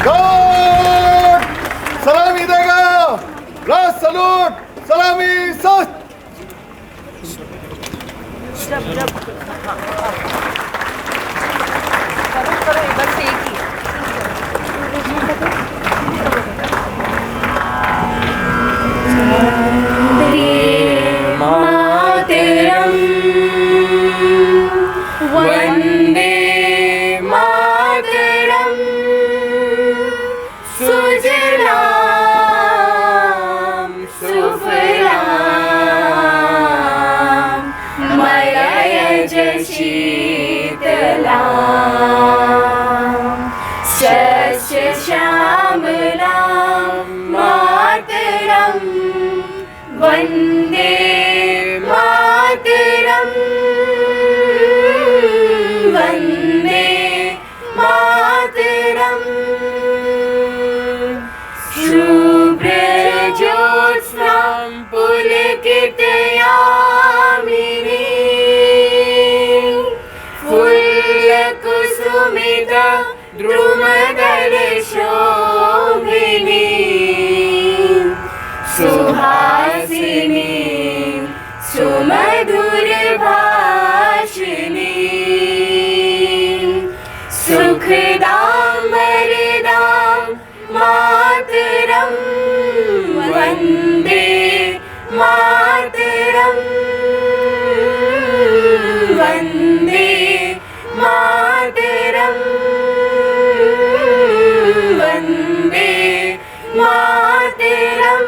Guard सलामी देगा। Last salute, सलामी सख्त। करो इधर से एक ही। मातरम वंदे मातरम सुजलाम सुफलाम मलयज शीतलाम शस्य श्यामलां मातरम वंदे मातरम वंदे मातरम शुभ्रज्योत्स्नां पुलकितयामिनी फुल्लकुसुमिता द्रुमदलशोभिनी सुहासिनी सुमधुरभाषिणी सुखदां वरदां मातरं वन्दे मातरं वन्दे मातरं वन्दे मातरं।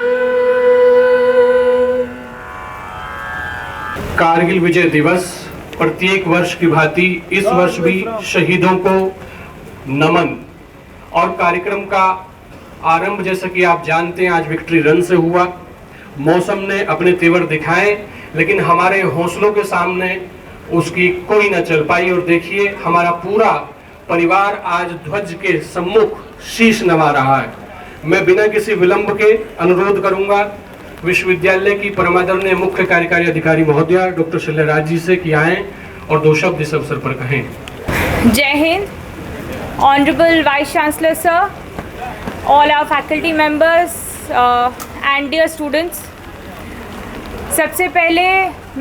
कारगिल विजय दिवस प्रत्येक वर्ष की भांति इस वर्ष भी शहीदों को नमन और कार्यक्रम का आरंभ जैसा कि आप जानते हैं आज विक्ट्री रन से हुआ। मौसम ने अपने तेवर दिखाए लेकिन हमारे हौसलों के सामने उसकी कोई न चल पाई और देखिए हमारा पूरा परिवार आज ध्वज के सम्मुख शीश नवा रहा है। मैं बिना किसी विलंब के अनुरोध करूंगा विश्वविद्यालय की परमादरणीय मुख्य कार्यकारी अधिकारी महोदया डॉक्टर शैलराज जी से कि आएं और दो शब्द इस अवसर पर कहें। जय Hind. Honourable vice chancellor sir, all our faculty members and dear students, सबसे पहले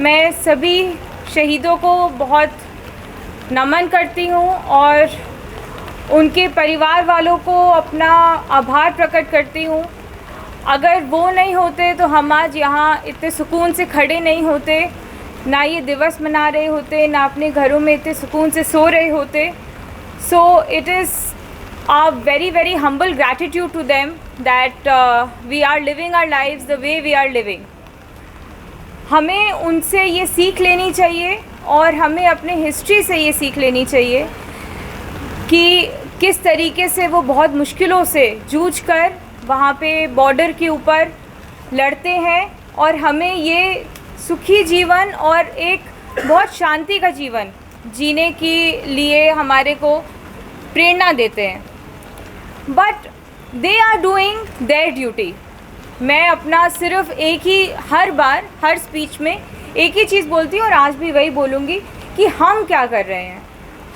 मैं सभी शहीदों को बहुत नमन करती हूँ और उनके परिवार वालों को अपना आभार प्रकट करती हूँ। अगर वो नहीं होते तो हम आज यहाँ इतने सुकून से खड़े नहीं होते, ना ये दिवस मना रहे होते, ना अपने घरों में इतने सुकून से सो रहे होते। So it is our very humble gratitude to them that we are living our lives the way we are living. हमें उनसे ये सीख लेनी चाहिए और हमें अपने हिस्ट्री से ये सीख लेनी चाहिए कि किस तरीके से वो बहुत मुश्किलों से जूझ कर वहाँ पे बॉर्डर के ऊपर लड़ते हैं और हमें ये सुखी जीवन और एक बहुत शांति का जीवन जीने के लिए हमारे को प्रेरणा देते हैं। But they are doing their duty. मैं अपना सिर्फ एक ही हर बार हर स्पीच में एक ही चीज़ बोलती हूँ और आज भी वही बोलूँगी कि हम क्या कर रहे हैं।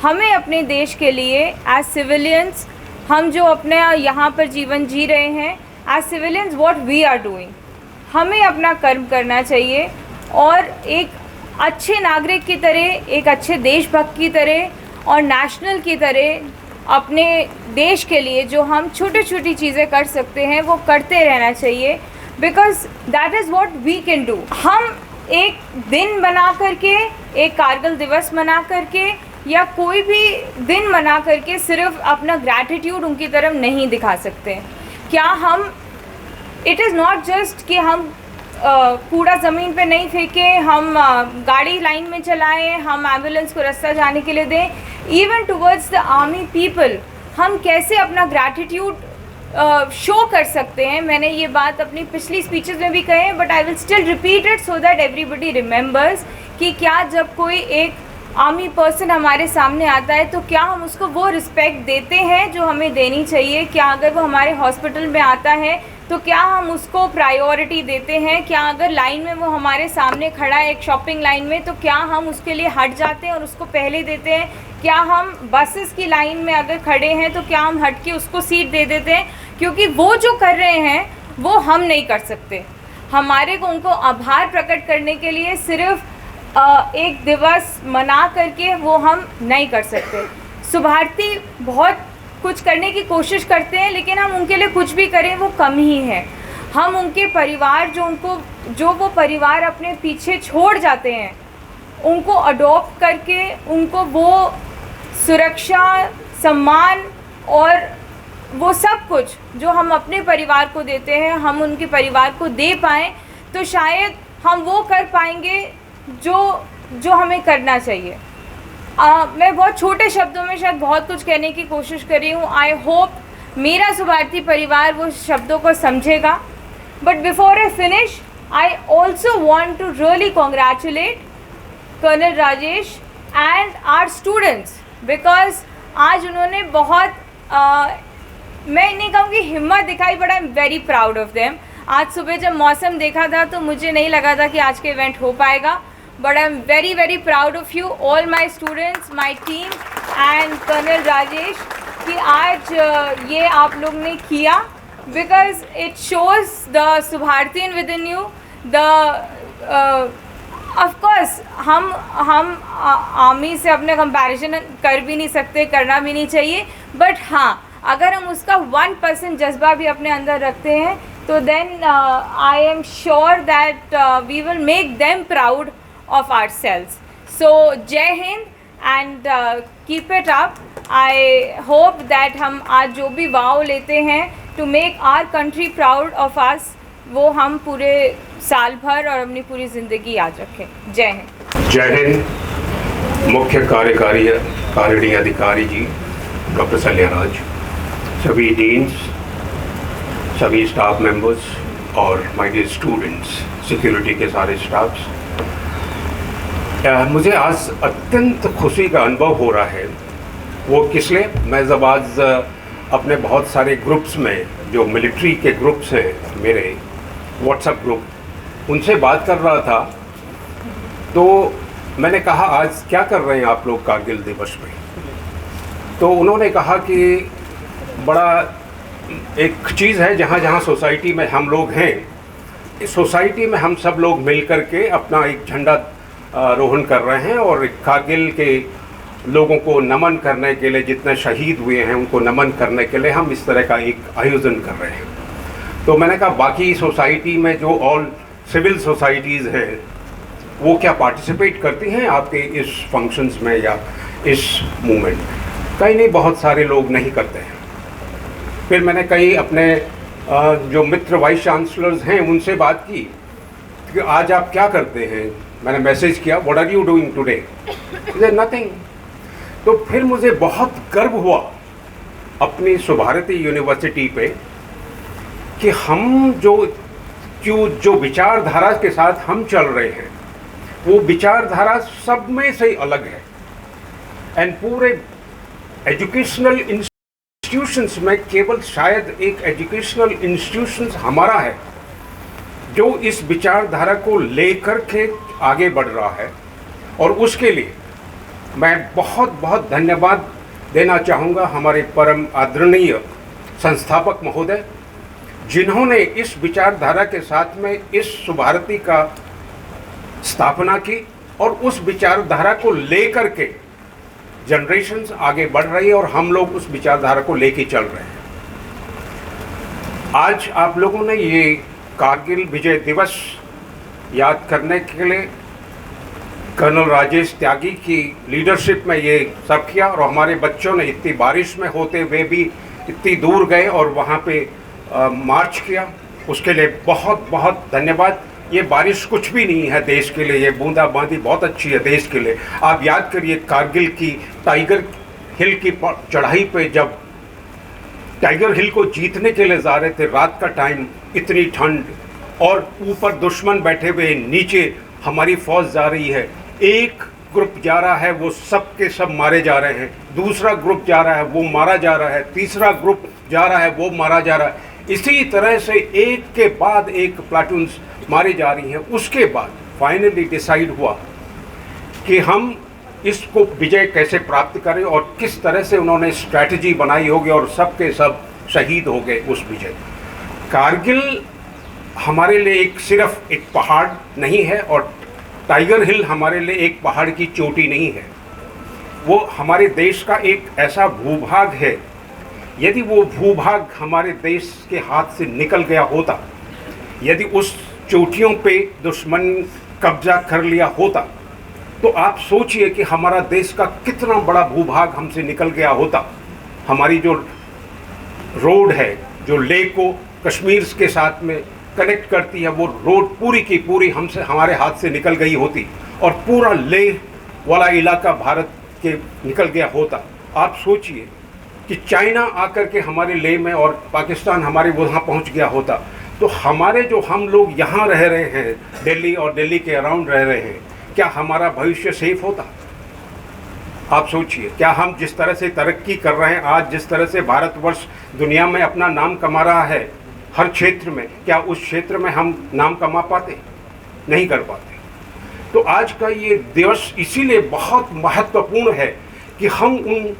हमें अपने देश के लिए एज सिविलियंस, हम जो अपने यहाँ पर जीवन जी रहे हैं as civilians, what we are doing, हमें अपना कर्म करना चाहिए और एक अच्छे नागरिक की तरह, एक अच्छे देशभक्त की तरह और नेशनल की तरह अपने देश के लिए जो हम छोटी छोटी चीज़ें कर सकते हैं वो करते रहना चाहिए, because that is what we can do. हम एक दिन बना करके, एक कारगिल दिवस मना करके या कोई भी दिन मना करके सिर्फ अपना ग्रैटिट्यूड उनकी तरफ नहीं दिखा सकते। क्या हम, इट इज़ नॉट जस्ट कि हम कूड़ा ज़मीन पे नहीं फेंकें, हम गाड़ी लाइन में चलाएं, हम एम्बुलेंस को रास्ता जाने के लिए दें। Even towards the army people हम कैसे अपना ग्रैटिट्यूड शो कर सकते हैं। मैंने ये बात अपनी पिछली स्पीचेस में भी कहे, but I will still repeat it so that everybody remembers कि क्या जब कोई एक आर्मी पर्सन हमारे सामने आता है तो क्या हम उसको वो रिस्पेक्ट देते हैं जो हमें देनी चाहिए? क्या अगर वो हमारे हॉस्पिटल में आता है तो क्या हम उसको प्रायोरिटी देते हैं? क्या अगर लाइन में वो हमारे सामने खड़ा है एक शॉपिंग लाइन में तो क्या हम उसके लिए हट जाते हैं और उसको पहले देते हैं? क्या हम बसेस की लाइन में अगर खड़े हैं तो क्या हम हट के उसको सीट दे देते हैं? क्योंकि वो जो कर रहे हैं वो हम नहीं कर सकते। हमारे को उनको आभार प्रकट करने के लिए सिर्फ एक दिवस मना करके वो हम नहीं कर सकते। शुभारती बहुत कुछ करने की कोशिश करते हैं लेकिन हम उनके लिए कुछ भी करें वो कम ही है। हम उनके परिवार जो वो परिवार अपने पीछे छोड़ जाते हैं उनको अडॉप्ट करके उनको वो सुरक्षा, सम्मान और वो सब कुछ जो हम अपने परिवार को देते हैं हम उनके परिवार को दे पाएँ तो शायद हम वो कर पाएंगे जो हमें करना चाहिए। मैं बहुत छोटे शब्दों में शायद बहुत कुछ कहने की कोशिश कर रही हूँ। आई होप मेरा शुभारती परिवार वो शब्दों को समझेगा। But before I finish I also want to really congratulate colonel Rajesh and our students because आज उन्होंने बहुत मैं नहीं कहूँगी हिम्मत दिखाई but I am very proud of them. आज सुबह जब मौसम देखा था तो मुझे नहीं लगा था कि आज के इवेंट हो पाएगा but I am very very proud of you all my students, my team and colonel Rajesh कि आज ये आप लोग ने किया बिकॉज इट शोज़ द शुभारतीन within you. The of course हम आर्मी से अपने कंपैरिजन कर भी नहीं सकते, करना भी नहीं चाहिए बट हाँ अगर हम उसका 1% जज्बा भी अपने अंदर रखते हैं तो then I am sure that we will make them proud of ourselves. So Jai Hind and keep it up. I hope that हम आज जो भी वाव लेते हैं to make our country proud of us वो हम पूरे साल भर और अपनी पूरी ज़िंदगी याद रखें। जय हिंद। जय हिंद। मुख्य कार्यकारी अधिकारी जी डॉक्टर सल्याराज, सभी डीन्स, सभी स्टाफ मेंबर्स और माय डियर स्टूडेंट्स, सिक्योरिटी के सारे स्टाफ्स, मुझे आज अत्यंत खुशी का अनुभव हो रहा है। वो किस लिए? मैं जब आज अपने बहुत सारे ग्रुप्स में जो मिलिट्री के ग्रुप्स हैं मेरे व्हाट्सएप ग्रुप, उनसे बात कर रहा था तो मैंने कहा आज क्या कर रहे हैं आप लोग कारगिल दिवस पे? तो उन्होंने कहा कि बड़ा एक चीज़ है जहाँ जहाँ सोसाइटी में हम लोग हैं, इस सोसाइटी में हम सब लोग मिल कर के अपना एक झंडा आरोहण कर रहे हैं और कारगिल के लोगों को नमन करने के लिए, जितने शहीद हुए हैं उनको नमन करने के लिए हम इस तरह का एक आयोजन कर रहे हैं। तो मैंने कहा बाकी सोसाइटी में जो ऑल सिविल सोसाइटीज़ हैं वो क्या पार्टिसिपेट करती हैं आपके इस फंक्शंस में या इस मूवमेंट में? कहीं नहीं, बहुत सारे लोग नहीं करते हैं। फिर मैंने कई अपने जो मित्र वाइस चांसलर्स हैं उनसे बात की कि आज आप क्या करते हैं। मैंने मैसेज किया what are you doing today? Nothing. तो फिर मुझे बहुत गर्व हुआ अपनी शुभारती यूनिवर्सिटी पे कि हम जो विचारधारा के साथ हम चल रहे हैं वो विचारधारा सब में से अलग है। एंड पूरे एजुकेशनल इंस्टीट्यूशंस में केवल शायद एक एजुकेशनल इंस्टीट्यूशंस हमारा है जो इस विचारधारा को लेकर के आगे बढ़ रहा है। और उसके लिए मैं बहुत बहुत धन्यवाद देना चाहूँगा हमारे परम आदरणीय संस्थापक महोदय, जिन्होंने इस विचारधारा के साथ में इस शुभारती का स्थापना की और उस विचारधारा को लेकर के जनरेशन्स आगे बढ़ रही है और हम लोग उस विचारधारा को लेके चल रहे हैं। आज आप लोगों ने ये कारगिल विजय दिवस याद करने के लिए कर्नल राजेश त्यागी की लीडरशिप में ये सब किया और हमारे बच्चों ने इतनी बारिश में होते हुए भी इतनी दूर गए और वहाँ पे मार्च किया, उसके लिए बहुत बहुत धन्यवाद। ये बारिश कुछ भी नहीं है देश के लिए, ये बूंदाबांदी बहुत अच्छी है देश के लिए। आप याद करिए कारगिल की टाइगर हिल की चढ़ाई पे जब टाइगर हिल को जीतने के लिए जा रहे थे, रात का टाइम, इतनी ठंड और ऊपर दुश्मन बैठे हुए, नीचे हमारी फौज जा रही है, एक ग्रुप जा रहा है वो सब के सब मारे जा रहे हैं, दूसरा ग्रुप जा रहा है वो मारा जा रहा है, तीसरा ग्रुप जा रहा है वो मारा जा रहा है। इसी तरह से एक के बाद एक प्लाटून्स मारी जा रही हैं। उसके बाद फाइनली डिसाइड हुआ कि हम इसको विजय कैसे प्राप्त करें और किस तरह से उन्होंने स्ट्रैटेजी बनाई होगी और सब के सब शहीद हो गए उस विजय। कारगिल हमारे लिए सिर्फ एक पहाड़ नहीं है और टाइगर हिल हमारे लिए एक पहाड़ की चोटी नहीं है, वो हमारे देश का एक ऐसा भूभाग है। यदि वो भूभाग हमारे देश के हाथ से निकल गया होता, यदि उस चोटियों पे दुश्मन कब्जा कर लिया होता, तो आप सोचिए कि हमारा देश का कितना बड़ा भूभाग हमसे निकल गया होता। हमारी जो रोड है जो लेह को कश्मीर के साथ में कनेक्ट करती है, वो रोड पूरी की पूरी हमारे हाथ से निकल गई होती और पूरा लेह वाला इलाका भारत के निकल गया होता। आप सोचिए कि चाइना आकर के हमारे लेह में और पाकिस्तान हमारे वहाँ पहुँच गया होता, तो हमारे जो हम लोग यहाँ रह रहे हैं दिल्ली और दिल्ली के अराउंड रह रहे हैं, क्या हमारा भविष्य सेफ होता? आप सोचिए, क्या हम जिस तरह से तरक्की कर रहे हैं आज, जिस तरह से भारतवर्ष दुनिया में अपना नाम कमा रहा है हर क्षेत्र में, क्या उस क्षेत्र में हम नाम कमा पाते? नहीं कर पाते। तो आज का ये दिवस इसीलिए बहुत महत्वपूर्ण है कि हम उन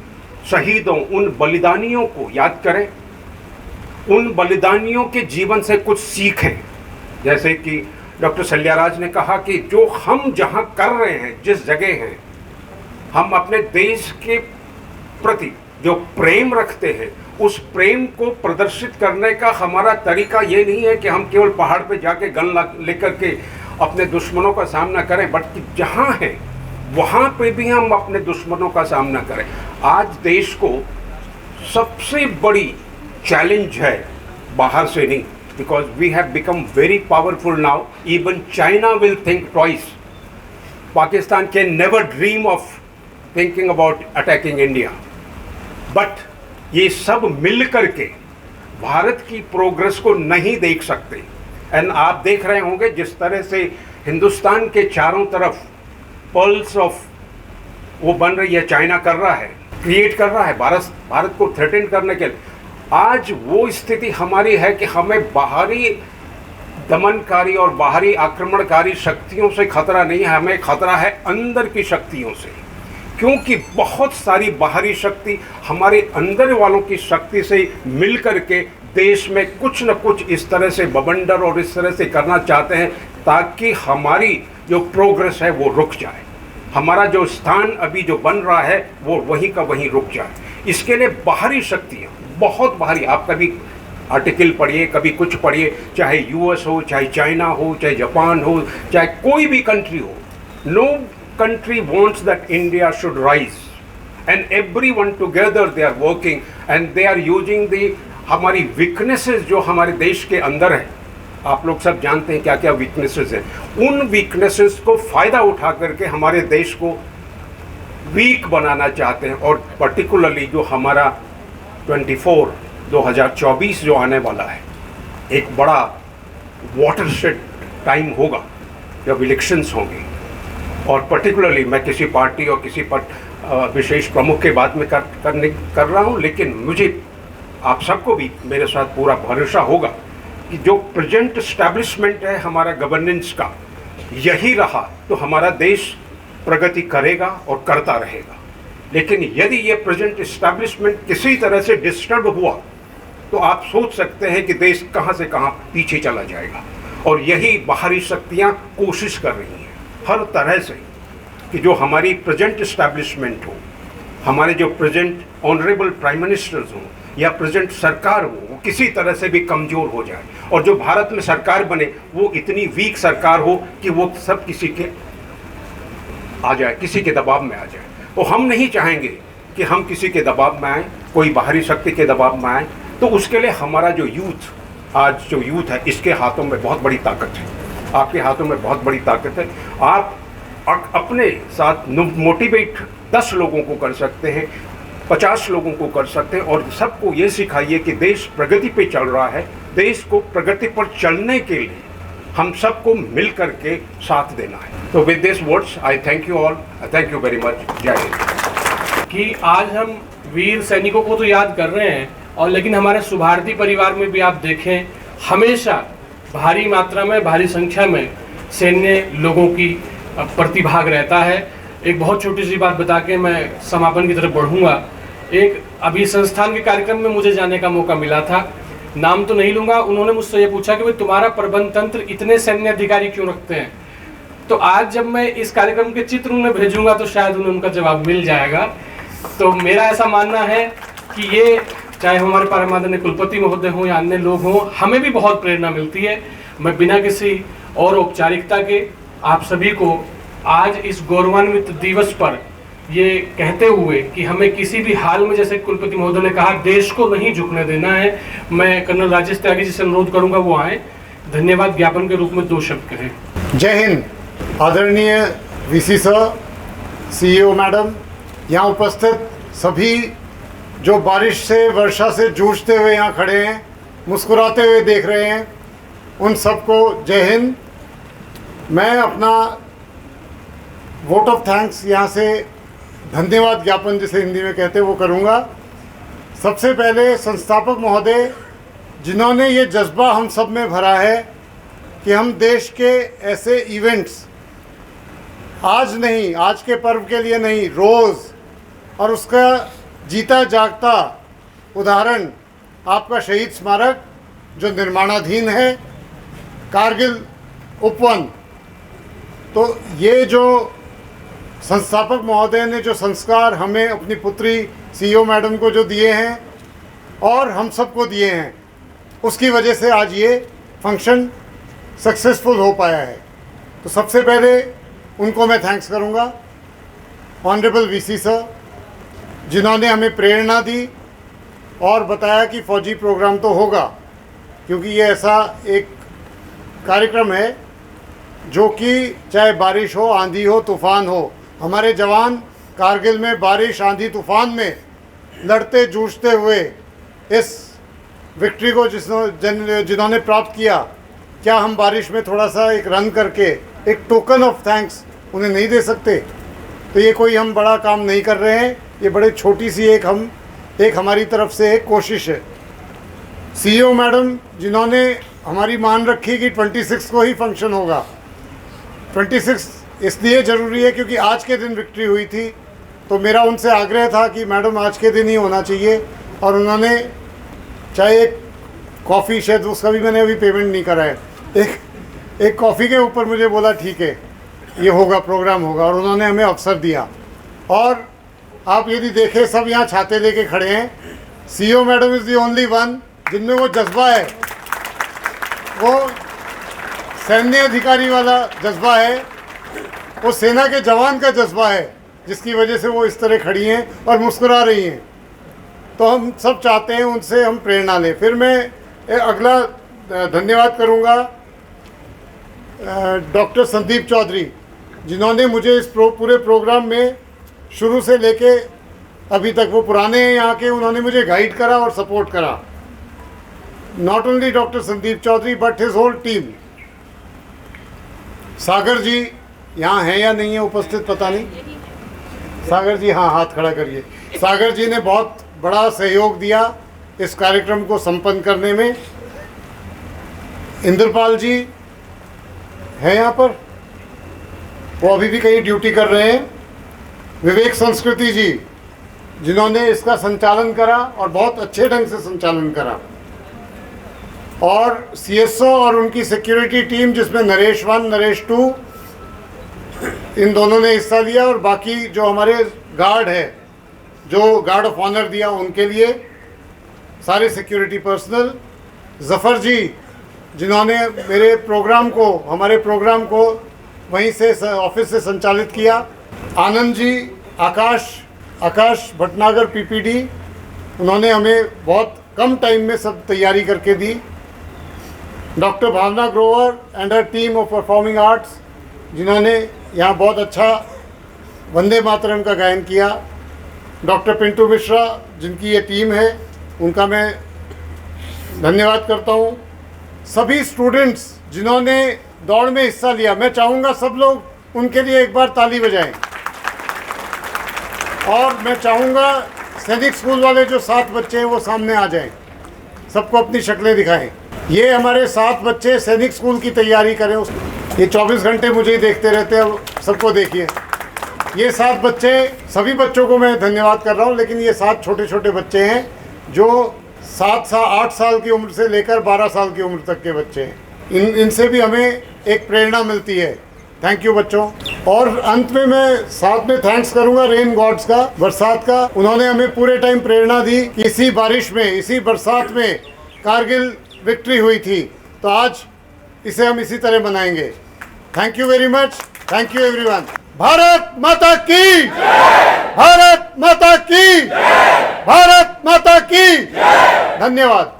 शहीदों, उन बलिदानियों को याद करें, उन बलिदानियों के जीवन से कुछ सीखें। जैसे कि डॉक्टर सल्याराज ने कहा कि जो हम जहाँ कर रहे हैं, जिस जगह हैं, हम अपने देश के प्रति जो प्रेम रखते हैं, उस प्रेम को प्रदर्शित करने का हमारा तरीका ये नहीं है कि हम केवल पहाड़ पे जाके गन लेकर के अपने दुश्मनों का सामना करें, बल्कि जहाँ हैं वहाँ पे भी हम अपने दुश्मनों का सामना करें। आज देश को सबसे बड़ी चैलेंज है बाहर से नहीं, because we have become very powerful now. Even China will think twice. Pakistan can never dream of thinking about attacking India. But ये सब मिल करके भारत की प्रोग्रेस को नहीं देख सकते। एंड आप देख रहे होंगे जिस तरह से हिंदुस्तान के चारों तरफ पल्स ऑफ वो बन रही है, चाइना कर रहा है, क्रिएट कर रहा है भारत को थ्रेटन करने के लिए। आज वो स्थिति हमारी है कि हमें बाहरी दमनकारी और बाहरी आक्रमणकारी शक्तियों से खतरा नहीं है, हमें खतरा है अंदर की शक्तियों से, क्योंकि बहुत सारी बाहरी शक्ति हमारे अंदर वालों की शक्ति से मिल करके देश में कुछ न कुछ इस तरह से बवंडर और इस तरह से करना चाहते हैं ताकि हमारी जो प्रोग्रेस है वो रुक जाए, हमारा जो स्थान अभी जो बन रहा है वो वहीं का वहीं रुक जाए। इसके लिए बाहरी शक्तियाँ बहुत बाहरी, आप कभी आर्टिकल पढ़िए, कभी कुछ पढ़िए, चाहे यूएस हो, चाहे चाइना हो, चाहे जापान हो, चाहे कोई भी कंट्री हो, no country wants that India should rise, and everyone together they are working and they are using the हमारी weaknesses जो हमारे देश के अंदर है, आप लोग सब जानते हैं क्या क्या weaknesses हैं, उन weaknesses को फ़ायदा उठा करके हमारे देश को वीक बनाना चाहते हैं। और पर्टिकुलरली जो हमारा 2024 जो आने वाला है, एक बड़ा वाटरशेड टाइम होगा जब इलेक्शंस होंगे, और पर्टिकुलरली मैं किसी पार्टी और किसी विशेष प्रमुख के बात में कर रहा हूँ, लेकिन मुझे आप सबको भी मेरे साथ पूरा भरोसा होगा कि जो प्रेजेंट एस्टैब्लिशमेंट है हमारा गवर्नेंस का, यही रहा तो हमारा देश प्रगति करेगा और करता रहेगा। लेकिन यदि ये प्रेजेंट एस्टैब्लिशमेंट किसी तरह से डिस्टर्ब हुआ तो आप सोच सकते हैं कि देश कहाँ से कहाँ पीछे चला जाएगा। और यही बाहरी शक्तियाँ कोशिश कर रही हैं हर तरह से कि जो हमारी प्रेजेंट एस्टैब्लिशमेंट हो, हमारे जो प्रेजेंट ऑनरेबल प्राइम मिनिस्टर्स हों या प्रेजेंट सरकार हो, वो किसी तरह से भी कमज़ोर हो जाए, और जो भारत में सरकार बने वो इतनी वीक सरकार हो कि वो सब किसी के आ जाए, किसी के दबाव में आ जाए। तो हम नहीं चाहेंगे कि हम किसी के दबाव में आए, कोई बाहरी शक्ति के दबाव में आए। तो उसके लिए हमारा जो यूथ, आज जो यूथ है, इसके हाथों में बहुत बड़ी ताकत है, आपके हाथों में बहुत बड़ी ताकत है। आप अपने साथ मोटिवेट 10 लोगों को कर सकते हैं, 50 लोगों को कर सकते हैं, और सबको ये सिखाइए कि देश प्रगति पे चल रहा है। देश को प्रगति पर चलने के लिए हम सबको मिल करके साथ देना है। तो with this words I thank you all, thank you very much. जय हिंद। कि आज हम वीर सैनिकों को तो याद कर रहे हैं, और लेकिन हमारे सुभारती परिवार में भी आप देखें हमेशा भारी मात्रा में, भारी संख्या में सैन्य लोगों की प्रतिभाग रहता है। एक बहुत छोटी सी बात बता के मैं समापन की तरफ बढ़ूंगा। एक अभी संस्थान के कार्यक्रम में मुझे जाने का मौका मिला था, नाम तो नहीं लूंगा। उन्होंने मुझसे ये पूछा कि भाई तुम्हारा प्रबंध तंत्र इतने सैन्य अधिकारी क्यों रखते हैं। तो आज जब मैं इस कार्यक्रम के चित्र उन्हें भेजूंगा तो शायद उन्हें उनका जवाब मिल जाएगा। तो मेरा ऐसा मानना है कि ये चाहे हमारे परम आदरणीय कुलपति महोदय हों या अन्य लोग हों, हमें भी बहुत प्रेरणा मिलती है। मैं बिना किसी और औपचारिकता के आप सभी को आज इस गौरवान्वित दिवस पर ये कहते हुए कि हमें किसी भी हाल में, जैसे कुलपति महोदय ने कहा, देश को नहीं झुकने देना है, मैं कर्नल राजेश त्यागी जी से अनुरोध करूंगा वो आए, धन्यवाद ज्ञापन के रूप में 2 शब्द कहें। जय हिंद। आदरणीय वीसी सर, सीईओ मैडम, यहाँ उपस्थित सभी जो बारिश से, वर्षा से जूझते हुए यहाँ खड़े हैं, मुस्कुराते हुए देख रहे हैं, उन सबको जय हिंद। मैं अपना वोट ऑफ थैंक्स यहाँ से धन्यवाद ज्ञापन जिसे हिंदी में कहते हैं वो करूँगा। सबसे पहले संस्थापक महोदय जिन्होंने ये जज्बा हम सब में भरा है कि हम देश के ऐसे इवेंट्स आज नहीं, आज के पर्व के लिए नहीं, रोज़, और उसका जीता जागता उदाहरण आपका शहीद स्मारक जो निर्माणाधीन है, कारगिल उपवन। तो ये जो संस्थापक महोदय ने जो संस्कार हमें अपनी पुत्री सीईओ मैडम को जो दिए हैं और हम सबको दिए हैं, उसकी वजह से आज ये फंक्शन सक्सेसफुल हो पाया है। तो सबसे पहले उनको मैं थैंक्स करूँगा, ऑनरेबल वीसी सर, जिन्होंने हमें प्रेरणा दी और बताया कि फ़ौजी प्रोग्राम तो होगा, क्योंकि ये ऐसा एक कार्यक्रम है जो कि चाहे बारिश हो, आंधी हो, तूफ़ान हो, हमारे जवान कारगिल में बारिश, आंधी, तूफ़ान में लड़ते जूझते हुए इस विक्ट्री को जिन्होंने प्राप्त किया, क्या हम बारिश में थोड़ा सा एक रन करके एक टोकन ऑफ थैंक्स उन्हें नहीं दे सकते? तो ये कोई हम बड़ा काम नहीं कर रहे हैं, ये बड़े छोटी सी एक हमारी तरफ से एक कोशिश है। सीईओ मैडम जिन्होंने हमारी मान रखी कि 26 को ही फंक्शन होगा। 26 इसलिए ज़रूरी है क्योंकि आज के दिन विक्ट्री हुई थी, तो मेरा उनसे आग्रह था कि मैडम आज के दिन ही होना चाहिए, और उन्होंने चाहे एक कॉफ़ी, शायद उसका भी मैंने अभी पेमेंट नहीं करा है, एक कॉफ़ी के ऊपर मुझे बोला ठीक है ये होगा, प्रोग्राम होगा, और उन्होंने हमें अवसर दिया। और आप यदि देखें सब यहाँ छाते लेके खड़े हैं, CEO madam is the only one जिनमें वो जज्बा है, वो सैन्य अधिकारी वाला जज्बा है, वो सेना के जवान का जज्बा है, जिसकी वजह से वो इस तरह खड़ी हैं और मुस्कुरा रही हैं। तो हम सब चाहते हैं उनसे हम प्रेरणा लें। फिर मैं अगला धन्यवाद करूँगा डॉक्टर संदीप चौधरी, जिन्होंने मुझे इस पूरे प्रोग्राम में शुरू से लेके अभी तक, वो पुराने हैं यहाँ के, उन्होंने मुझे गाइड करा और सपोर्ट करा। Not only doctor Sandeep Chaudhary but his whole team. Sagar ji यहाँ हैं या नहीं है उपस्थित पता नहीं, सागर जी हाँ, हाथ खड़ा करिए। सागर जी ने बहुत बड़ा सहयोग दिया इस कार्यक्रम को संपन्न करने में। इंद्रपाल जी हैं यहाँ पर, वो अभी भी कहीं ड्यूटी कर रहे हैं। विवेक संस्कृति जी जिन्होंने इसका संचालन करा और बहुत अच्छे ढंग से संचालन करा, और सीएसओ और उनकी सिक्योरिटी टीम जिसमें नरेश 1, नरेश 2, इन दोनों ने हिस्सा लिया, और बाकी जो हमारे गार्ड है, जो गार्ड ऑफ ऑनर दिया उनके लिए, सारे सिक्योरिटी पर्सनल। जफ़र जी जिन्होंने मेरे प्रोग्राम को, हमारे प्रोग्राम को वहीं से ऑफिस से संचालित किया। आनंद जी, आकाश भटनागर पीपीडी, उन्होंने हमें बहुत कम टाइम में सब तैयारी करके दी। Doctor Bhavna Grover and her team of performing arts, जिन्होंने यहाँ बहुत अच्छा वंदे मातरम का गायन किया। डॉक्टर पिंटू मिश्रा जिनकी ये टीम है, उनका मैं धन्यवाद करता हूँ। सभी स्टूडेंट्स जिन्होंने दौड़ में हिस्सा लिया। मैं चाहूँगा सब लोग उनके लिए एक बार ताली बजाएं। और मैं चाहूँगा सैनिक स्कूल वाले जो 7 बच्चे हैं वो सामने आ जाएं, सबको अपनी शक्लें दिखाएं। ये हमारे 7 बच्चे सैनिक स्कूल की तैयारी करें। ये 24 घंटे मुझे ही देखते रहते हैं, सबको देखिए। ये 7 बच्चे, सभी बच्चों को मैं धन्यवाद कर रहा हूँ, लेकिन ये 7 छोटे छोटे बच्चे हैं जो 8 साल की उम्र से लेकर 12 साल की उम्र तक के बच्चे हैं। इनसे भी हमें एक प्रेरणा मिलती है। थैंक यू बच्चों। और अंत में मैं साथ में थैंक्स करूंगा रेन गॉड्स का, बरसात का। उन्होंने हमें पूरे टाइम प्रेरणा दी कि इसी बारिश में, इसी बरसात में कारगिल विक्ट्री हुई थी, तो आज इसे हम इसी तरह मनाएंगे। Thank you very much. Thank you everyone. Bharat माता की, भारत माता की, भारत माता की। धन्यवाद।